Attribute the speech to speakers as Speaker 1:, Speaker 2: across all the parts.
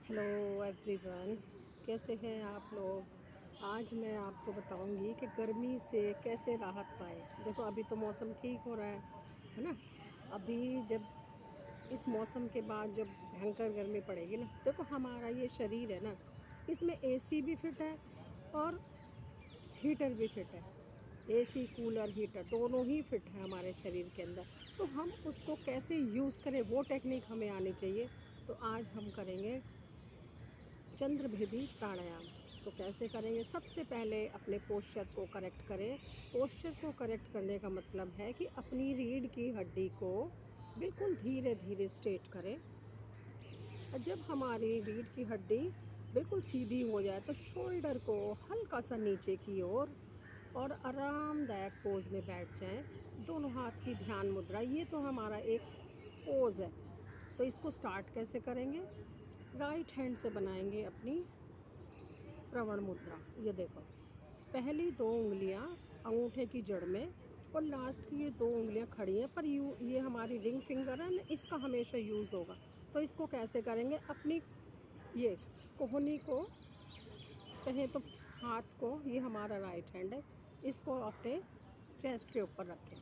Speaker 1: Hello everyone, कैसे हैं आप लोग। आज मैं आपको बताऊंगी कि गर्मी से कैसे राहत पाएँ। देखो अभी तो मौसम ठीक हो रहा है ना। अभी जब इस मौसम के बाद जब भयंकर गर्मी पड़ेगी ना, देखो हमारा ये शरीर है ना, इसमें एसी भी फिट है और हीटर भी फिट है। एसी कूलर हीटर दोनों ही फिट है हमारे शरीर के अंदर। तो हम उसको कैसे यूज़ करें वो टेक्निक हमें आनी चाहिए। तो आज हम करेंगे चंद्रभेदी प्राणायाम। तो कैसे करेंगे? सबसे पहले अपने पोस्चर को करेक्ट करें। पोस्चर को करेक्ट करने का मतलब है कि अपनी रीढ़ की हड्डी को बिल्कुल धीरे धीरे स्ट्रेट करें। और जब हमारी रीढ़ की हड्डी बिल्कुल सीधी हो जाए तो शोल्डर को हल्का सा नीचे की ओर और आरामदायक पोज में बैठ जाएं। दोनों हाथ की ध्यान मुद्रा, ये तो हमारा एक पोज है। तो इसको स्टार्ट कैसे करेंगे? राइट हैंड से बनाएंगे अपनी प्रवण मुद्रा। ये देखो, पहली दो उंगलियां अंगूठे की जड़ में और लास्ट की ये दो उंगलियां खड़ी हैं, पर ये हमारी रिंग फिंगर है ना, इसका हमेशा यूज़ होगा। तो इसको कैसे करेंगे? अपनी ये कोहनी को कहें तो हाथ को, ये हमारा राइट हैंड है, इसको अपने चेस्ट के ऊपर रखें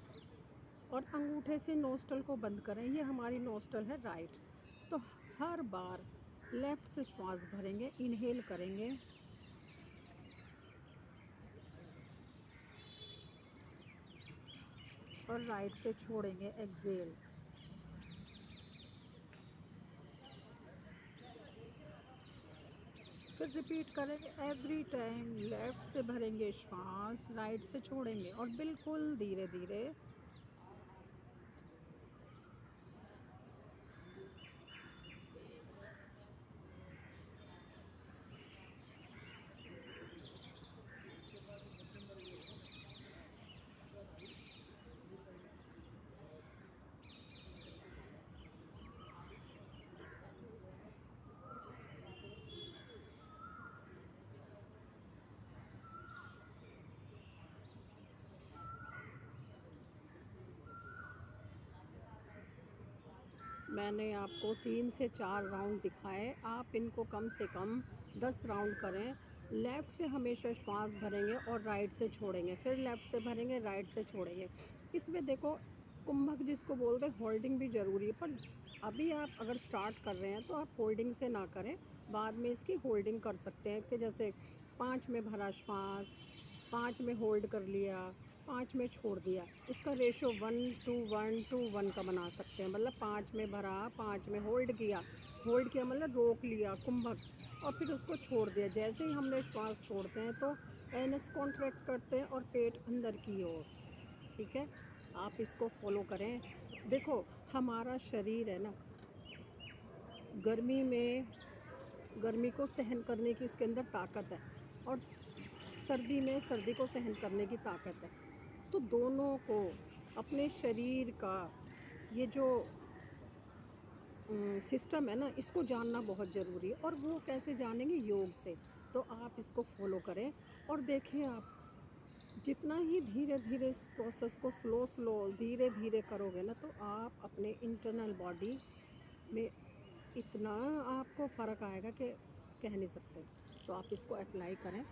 Speaker 1: और अंगूठे से नोस्टल को बंद करें। ये हमारी नोस्टल है राइट। तो हर बार लेफ़्ट से श्वास भरेंगे, इनहेल करेंगे और राइट से छोड़ेंगे, एक्सेल। फिर रिपीट करेंगे एवरी टाइम। लेफ़्ट से भरेंगे श्वास, राइट से छोड़ेंगे और बिल्कुल धीरे धीरे। मैंने आपको 3 से 4 राउंड दिखाए, आप इनको कम से कम 10 राउंड करें। लेफ़्ट से हमेशा श्वास भरेंगे और राइट से छोड़ेंगे, फिर लेफ़्ट से भरेंगे, राइट से छोड़ेंगे। इसमें देखो, कुंभक जिसको बोलते हैं, होल्डिंग भी ज़रूरी है, पर अभी आप अगर स्टार्ट कर रहे हैं तो आप होल्डिंग से ना करें, बाद में इसकी होल्डिंग कर सकते हैं। कि जैसे 5 में भरा श्वास, 5 में होल्ड कर लिया, 5 में छोड़ दिया। इसका रेशो 1:1:1 का बना सकते हैं। मतलब 5 में भरा, 5 में होल्ड किया मतलब रोक लिया कुंभक, और फिर उसको छोड़ दिया। जैसे ही हमने श्वास छोड़ते हैं तो एनस कॉन्ट्रैक्ट करते हैं और पेट अंदर की ओर। ठीक है, आप इसको फॉलो करें। देखो हमारा शरीर है ना, गर्मी में गर्मी को सहन करने की उसके अंदर ताकत है और सर्दी में सर्दी को सहन करने की ताकत है। तो दोनों को अपने शरीर का ये जो सिस्टम है ना, इसको जानना बहुत ज़रूरी है। और वो कैसे जानेंगे? योग से। तो आप इसको फॉलो करें और देखिए, आप जितना ही धीरे धीरे इस प्रोसेस को स्लो धीरे धीरे करोगे ना, तो आप अपने इंटरनल बॉडी में इतना आपको फ़र्क आएगा कि कह नहीं सकते। तो आप इसको अप्लाई करें।